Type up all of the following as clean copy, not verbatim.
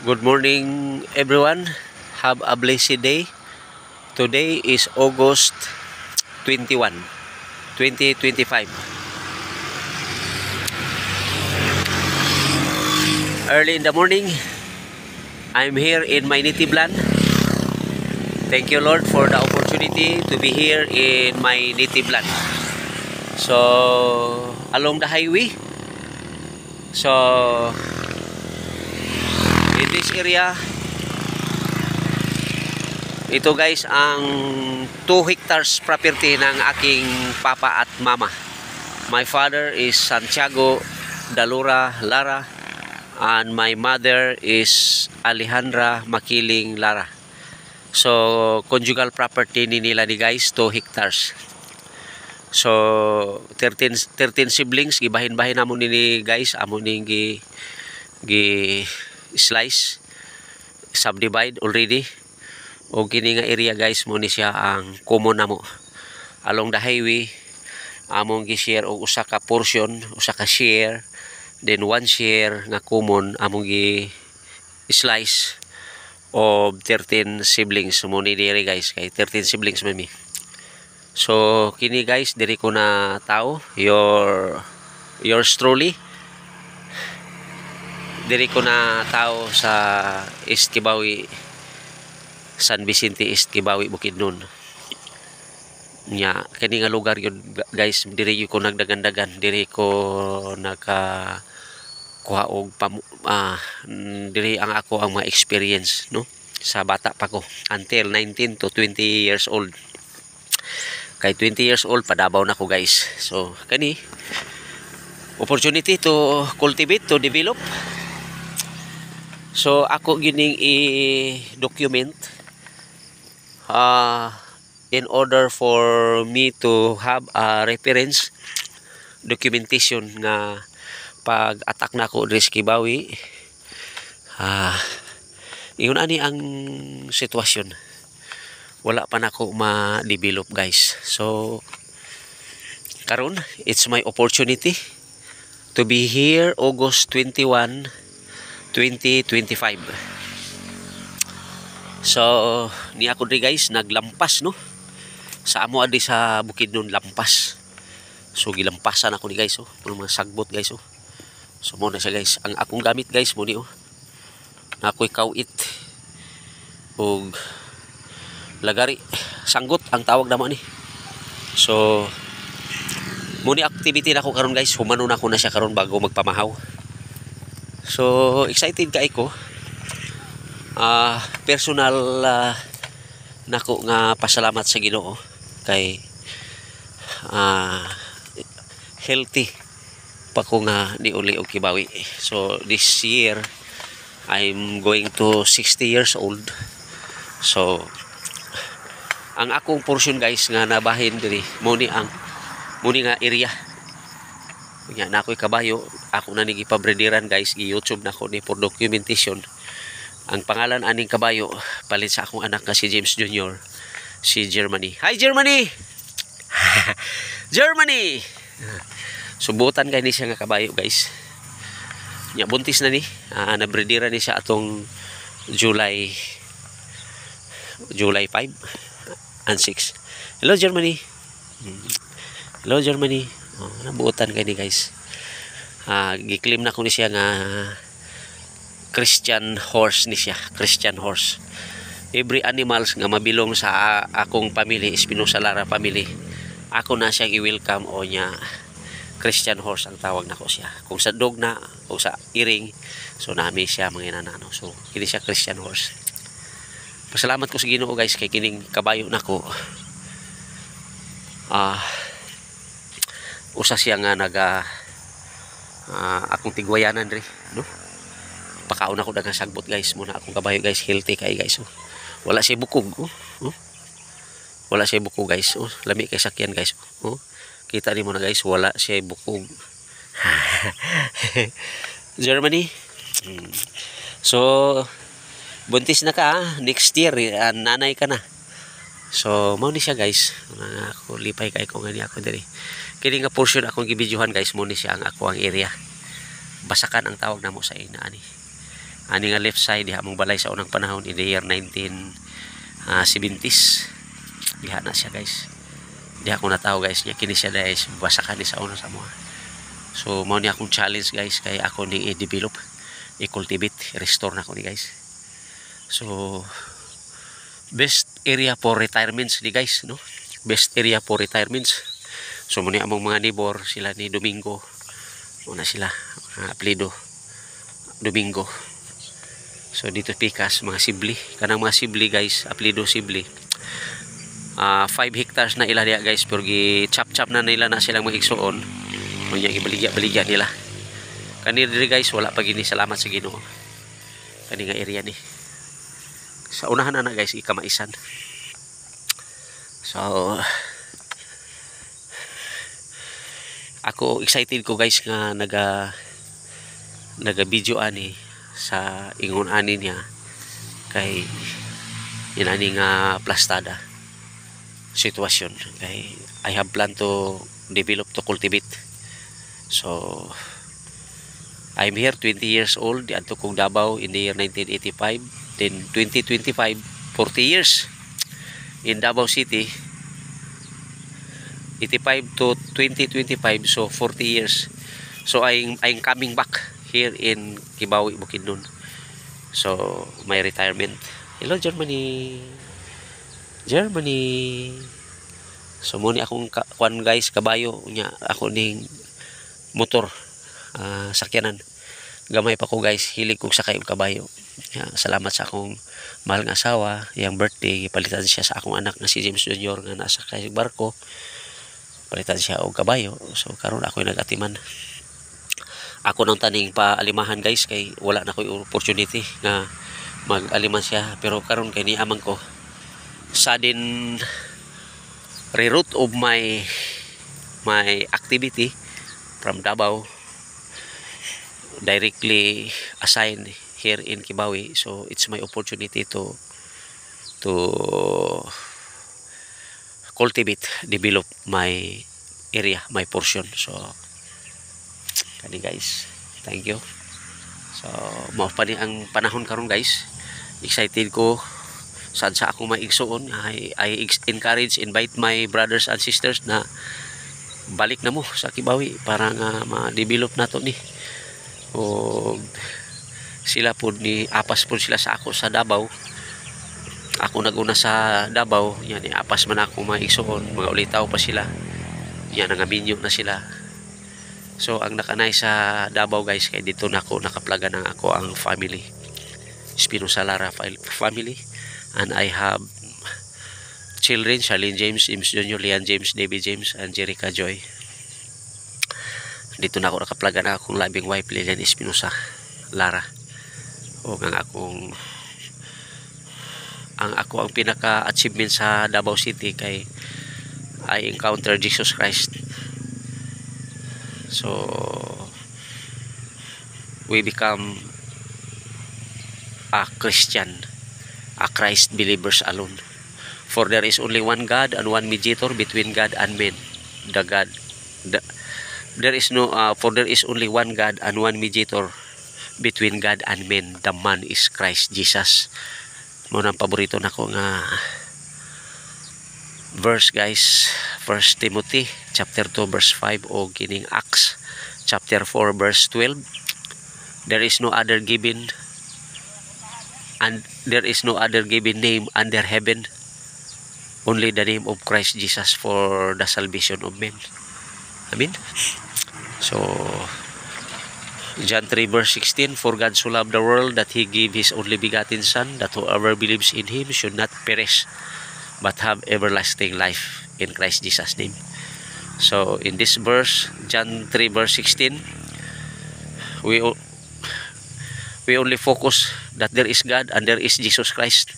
Good morning, everyone. Have a blessed day. Today is August 21, 2025. Early in the morning, I'm here in my native land. Thank you, Lord, for the opportunity to be here in my native land. So, along the highway. So, in this area, ito guys ang 2 hectares property ng aking papa at mama. My father is Santiago Dalura Lara and my mother is Alejandra Makiling Lara. So conjugal property ni nila ni guys 2 hectares. So 13 siblings gibahin-bahin namon ni guys, amo ning gi slice subdivide already. O kini nga area guys mo ni siya ang common namo. Along the highway among gi-share og usa ka portion, usa ka share, then 1 share nga common among gi-slice of 13 siblings mo ni diri guys, kay 13 siblings mami. So kini guys diri ko na tao, yours truly. Diri ko na tao sa East Kibawi, San Vicente East Kibawi, Bukidnon. Nya kani nga lugar yun guys, diri ko nagdagandagan, diri ko naka kuha og diri ang ako ang mga experience no sa bata pa ko until 19 to 20 years old. Kay 20 years old padabaw na ko guys. So kani opportunity to cultivate, to develop. So ako gining i-document in order for me to have a reference documentation nga pag attack na ako sa Kibawi, iyon ani ang sitwasyon. Wala pa na ako ma-develop guys. So karon it's my opportunity to be here August 21, 2025. So ni ako rin guys naglampas no sa amo adi sa Bukidnon, lampas. So gilampasan ako ni guys mga sagbot guys So mo na siya guys. Ang akong gamit guys mo ni na ako'y kawit og lagari, sanggot ang tawag naman ni. So mo ni activity na ako karon guys, humano na ako na siya karon bago magpamahaw. So excited kay ko. Personal nako nga pasalamat sa Ginoo kay healthy pa ko nga niuli og Kibawi. So this year I'm going to 60 years old. So ang akong portion guys nga nabahin diri mo ni nga area. Nya na ako'y kabayo, ako na nigipabrediran guys, gi-YouTube na ko ni for documentation. Ang pangalan aning kabayo palit sa akong anak nga si James Jr., si Germany. Hi Germany. Germany. Subutan kay ni siya nga kabayo guys. Nya buntis na ni, nabrediran ni siya atong July 5 and 6. Hello Germany. Hello Germany. Nabuotan kay ni guys. Gi-claim na ko ni siya nga Christian horse ni siya, Christian horse. Every animals nga mabilong sa akong family, Espinosa Lara family, ako na siya i-welcome o nya Christian horse ang tawag na ko siya. Kung sa dog na o sa iring, so nami siya mga inanano. So kini siya Christian horse. Pasalamat ko sa Ginoo guys kay kining kabayo nako. Usa siya nga akong tigwayanan ri no. Pakaon ako daghang sagbot guys muna akong kabayo guys, healthy kay guys wala siya bukog wala siya bukog guys lami kay sakyan guys kita ni mo na guys wala siya bukog. Germany. So buntis na ka next year, nanay ka na. So mao ni siya guys, ako lipay kay ko ngani ako diri. Kini nga portion akong gibidyohan guys, mo ni siya ang ako ang area. Basakan ang tawag namo sa ina ani. Ani nga left side diha mong balay sa unang panahon in the year 1970s. Diha na siya guys. Diha ko natawo guys niya kini siya guys basa ka ni sa una sa mga. So mao ni akong challenge guys kay ako ni i-develop, i-cultivate, restore na ko ni guys. So best area for retirements ni guys, no? Best area for retirements. So muna among mga neighbor sila ni Domingo. Una sila apelido Domingo. So dito pikas mga Sibli, kanang mga Sibli guys, apelido Sibli. 5 hectares na ila diya guys, pero gi chop-chop na nila na silang mga igsuon. Unya gibaligya nila. Kani diri guys wala pa gini, salamat sa Ginoo. Kani nga area ni. Sa unahan na guys ikamaisan. So ako excited ko guys nga naga video ani sa ingon ani niya kay inani nga plastada sitwasyon kay I have plan to develop, to cultivate. So I'm here 20 years old adto kong Davao in the year 1985, then 2025 40 years in Davao City, 85 to 2025, so 40 years. So I'm coming back here in Kibawi, Bukidnon. So my retirement. Hello Germany. So muni akong kwan guys, kabayo nya ako ning motor, sakyanan. Gamay pa ko guys, hilig kong sakay og kabayo. Salamat sa akong mahal nga asawa, yang birthday palitan siya sa akong anak nga si James Jr. nga nasa kay barko. Palitan siya og kabayo. So karon ako nagatiman. Ako nang taning paalimahan guys kay wala na koy opportunity nga mag-aliman siya, pero karon kay ni amang ko sudden reroute of my activity from Davao directly assigned here in Kibawi. So it's my opportunity to cultivate, develop my area, my portion. So kani guys, thank you. So mao pa ni ang panahon karon guys. Excited ko sad sa akong maigsuon. I encourage, invite my brothers and sisters na balik na mo sa Kibawi para nga ma-develop nato ni. O sila po ni apas po sila sa ako sa Davao. Ako naguna sa Davao, yan apas man ako maigsuon, mga ulitaw pa sila. Yan nga minyo na sila. So ang nakanay sa Davao guys, kay dito na ako nakaplaga ng ako ang family, Espinosa Lara family. And I have children, Charlene James, James Jr., Lian James, David James, and Jerica Joy. Dito na ako nakaplaga na akong loving wife, Lilian Espinosa Lara. O ang ako ang pinaka-achievement sa Davao City kay I encounter Jesus Christ. So we become a Christian, a Christ believers alone. For there is only one God and one mediator between God and men. There is only one God and one mediator between God and men. The man is Christ Jesus. Muna ang paborito na ko nga verse guys, 1 Timothy chapter 2 verse 5 o kining Acts chapter 4 verse 12. There is no other given name under heaven, only the name of Christ Jesus for the salvation of men. Amen. So John 3 verse 16, for God so loved the world that he gave his only begotten Son, that whoever believes in him should not perish but have everlasting life, in Christ Jesus' name. So in this verse, John 3 verse 16, we only focus that there is God and there is Jesus Christ.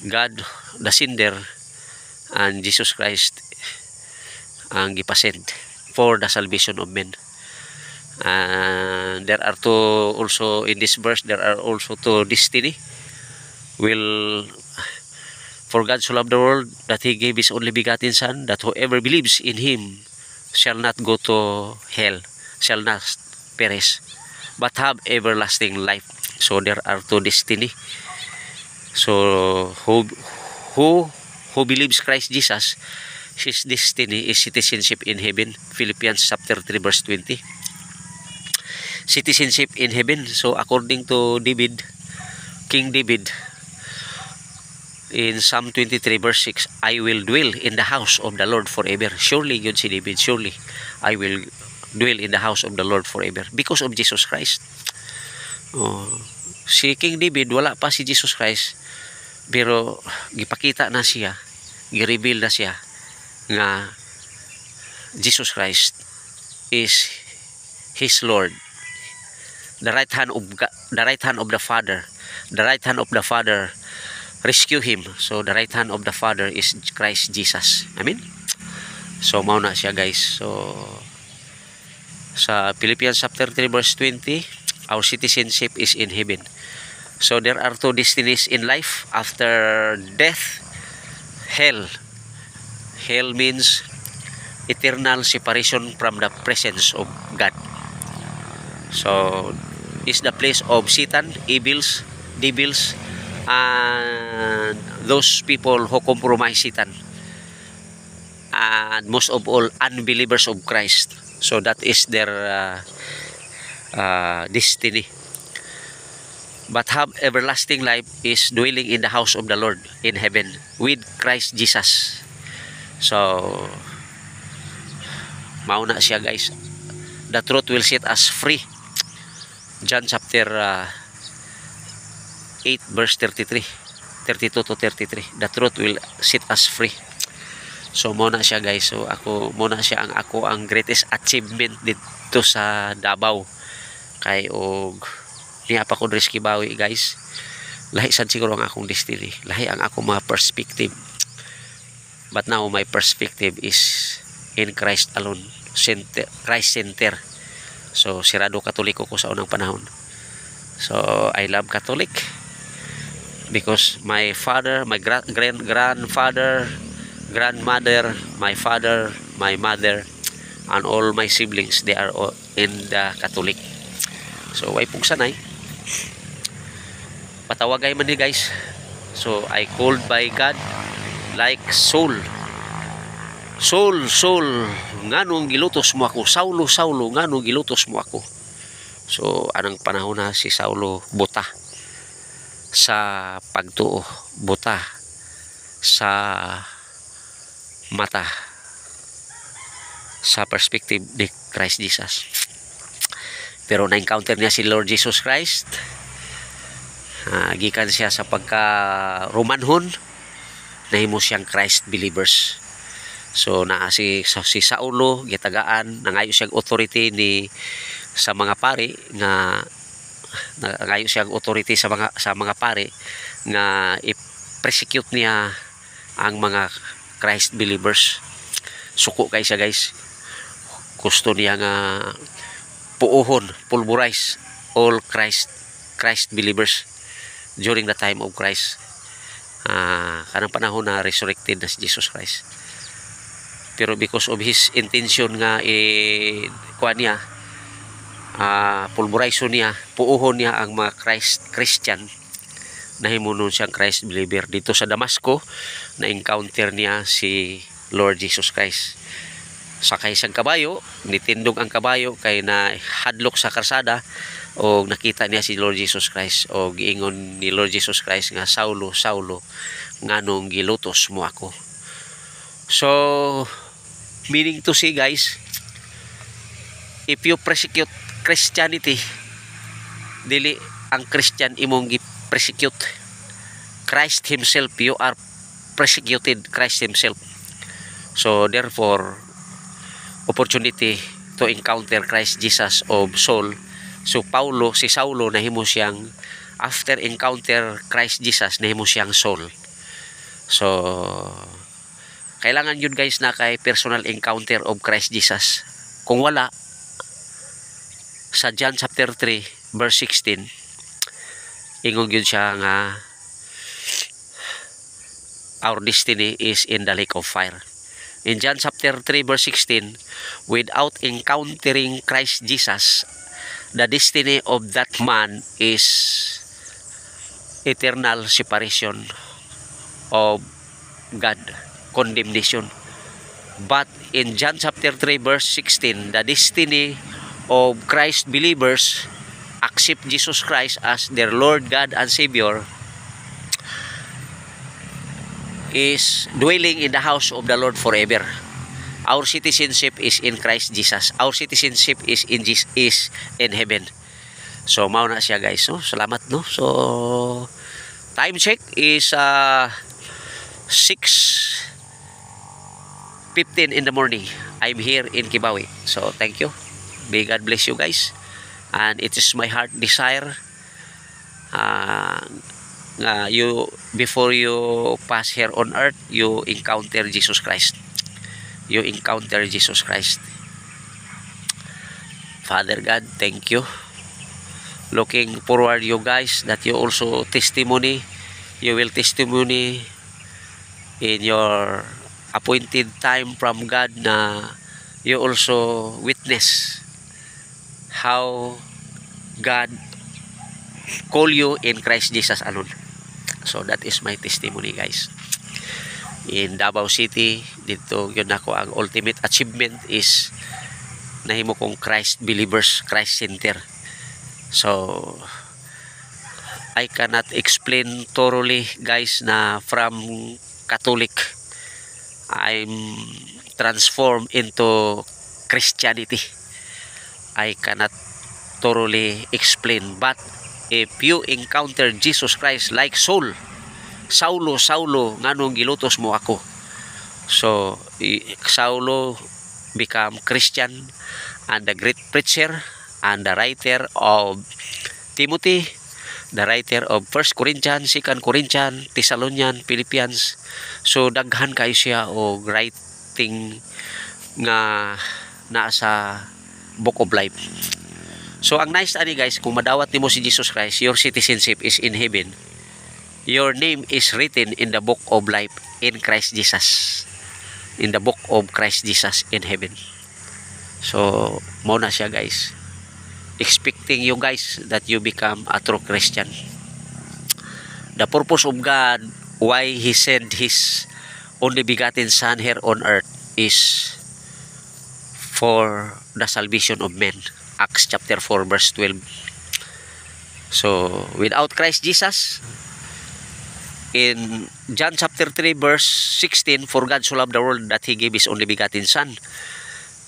God the sender and Jesus Christ ang gipasend for the salvation of men. And there are two also in this verse, there are also two destiny. For God so loved the world that he gave his only begotten Son, that whoever believes in him shall not go to hell, shall not perish, but have everlasting life. So there are two destiny. So who believes Christ Jesus, his destiny is citizenship in heaven. Philippians chapter 3 verse 20. Citizenship in heaven. So according to David, King David, in Psalm 23 verse 6, I will dwell in the house of the Lord forever. Surely, yun si David, surely I will dwell in the house of the Lord forever because of Jesus Christ. Si King David, wala pa si Jesus Christ, pero gipakita na siya, gi-reveal na siya nga Jesus Christ is his Lord. The right hand of God, the right hand of the Father. The right hand of the Father rescue him. So the right hand of the Father is Christ Jesus. Amen. So mao na siya, guys. So sa Philippians chapter 3 verse 20, our citizenship is in heaven. So there are two destinies in life after death. Hell. Hell means eternal separation from the presence of God. So is the place of Satan, devils, and those people who compromise Satan, and most of all unbelievers of Christ. So that is their destiny. But have everlasting life is dwelling in the house of the Lord in heaven with Christ Jesus. So mauna siya, guys. The truth will set us free. John chapter 8 verse 32 to 33. The truth will set us free. So muna siya, guys. So ako muna siya ang greatest achievement dito sa Davao. Kay og niya pa ko risky bawi, guys. Lahi sad siguro ang akong destiny. Lahi ang akong mga perspective. But now my perspective is in Christ alone. Christ center. So sirado Katoliko ko sa unang panahon. So I love Catholic because my father, my grandfather, grandmother, my father, my mother, and all my siblings, they are all in the Catholic. So way pong sanay patawagay man ni, guys. So I called by God like Saul, nganong gilutos mo ako? Saulo, nganong gilutos mo ako? So anang panahon na si Saulo buta sa pagtuo, buta sa mata, sa perspective ni Christ Jesus. Pero na-encounter niya si Lord Jesus Christ. Gikan siya sa pagka-Romanhon, nahimo siyang Christ believers. So si Saulo gitagaan, nangayo siyang authority sa mga pari nga nangayo siyang authority sa mga pari nga i-persecute niya ang mga Christ believers. Suko kay siya, guys. Gusto niya nga pulverize all Christ believers during the time of Christ. Kanang panahon na resurrected na si Jesus Christ. Pero because of his intention nga kuha niya, pulverize niya, puuhon niya ang mga Christian, nahimunon siyang Christ believer. Dito sa Damasco, na-encounter niya si Lord Jesus Christ. Sakay siyang kabayo, nitindog ang kabayo kay na hadlok sa karsada, o nakita niya si Lord Jesus Christ, o giingon ni Lord Jesus Christ nga, Saulo, nganong gilutos mo ako? So meaning to say, guys, if you persecute Christianity, dili ang Christian imong gi-persecute. Christ himself, you are persecuted Christ himself. So therefore, opportunity to encounter Christ Jesus of Saul. So si Saulo nahimo siyang, after encounter Christ Jesus, nahimo siyang Saul. So kailangan yun, guys, na kay personal encounter of Christ Jesus. Kung wala, sa John chapter 3 verse 16, ingon yun siya nga our destiny is in the lake of fire. In John chapter 3 verse 16, without encountering Christ Jesus the destiny of that man is eternal separation of God, condemnation. But in John chapter 3 verse 16, the destiny of Christ believers accept Jesus Christ as their Lord, God, and Savior is dwelling in the house of the Lord forever. Our citizenship is in Christ Jesus. Our citizenship is in heaven. So mao na siya guys. No? Salamat no. So time check is 6:15 in the morning. I'm here in Kibawi. So thank you. May God bless you guys. And it is my heart desire you before you pass here on earth, you encounter Jesus Christ. You encounter Jesus Christ. Father God, thank you. Looking forward you guys that you also testimony. You will testimony in your appointed time from God na you also witness how God call you in Christ Jesus alone. So that is my testimony guys. In Davao City, dito yun ako ang ultimate achievement is nahimo kong Christ believers, Christ center. So I cannot explain thoroughly guys na from Catholic I'm transformed into Christianity. I cannot thoroughly explain, but if you encounter Jesus Christ like Saulo, nganong gilutos mo ako. So Saulo become Christian and the great preacher and the writer of Timothy, the writer of 1 Corinthians, 2 Corinthians, Thessalonians, Philippians. So daghan kayo siya o writing nga nasa Book of Life. So ang nice ani guys, kung madawat nimo si Jesus Christ, your citizenship is in heaven. Your name is written in the book of life in Christ Jesus. In the book of Christ Jesus in heaven. So mo na siya guys. Expecting you guys that you become a true Christian. The purpose of God why He sent His only begotten Son here on earth is for the salvation of men. Acts chapter 4 verse 12. So without Christ Jesus, in John chapter 3 verse 16, for God so loved the world that He gave His only begotten Son.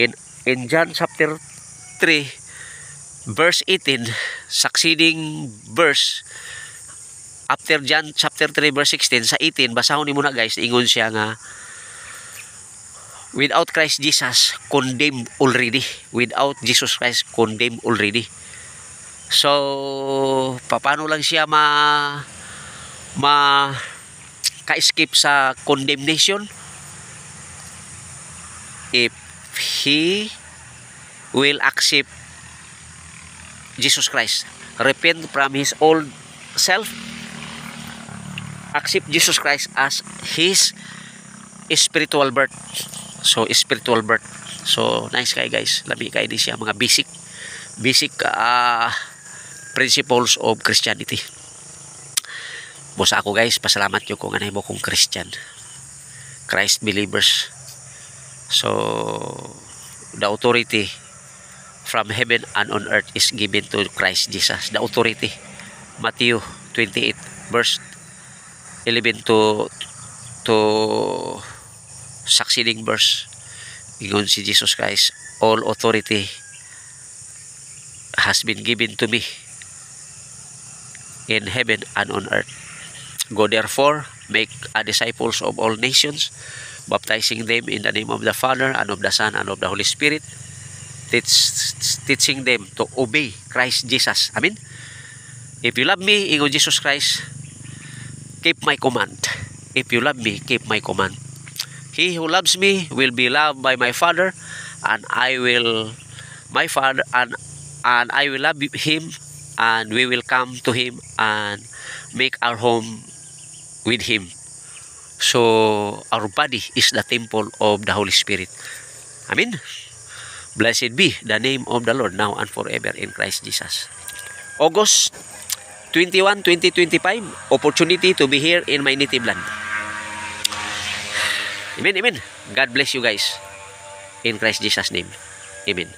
In John chapter 3 verse 18, succeeding verse after John chapter 3 verse 16, sa 18 basahon nimo na guys, ingon siya nga without Christ Jesus condemned already. Without Jesus Christ condemned already. So paano lang siya ka-escape sa condemnation? If he will accept Jesus Christ, repent from his old self, accept Jesus Christ as his spiritual birth. So spiritual birth. So nice kay guys, labi kay di siya mga basic principles of Christianity. Busa ako guys, pasalamat yo kung anay mo kong Christian, Christ believers. So the authority from heaven and on earth is given to Christ Jesus. The authority, Matthew 28 verse 11 to succeeding verse, ingon si Jesus Christ, all authority has been given to me in heaven and on earth. Go therefore, make a disciples of all nations, baptizing them in the name of the Father and of the Son and of the Holy Spirit, teaching them to obey Christ Jesus. Amen. If you love me, ingon Jesus Christ, keep my command. If you love me, keep my command. He who loves me will be loved by my Father, and I will love him, and we will come to him and make our home with him. So our body is the temple of the Holy Spirit. Amen. Blessed be the name of the Lord now and forever in Christ Jesus. August 21, 2025, opportunity to be here in my native land. Amen, amen. God bless you guys. In Christ Jesus' name. Amen.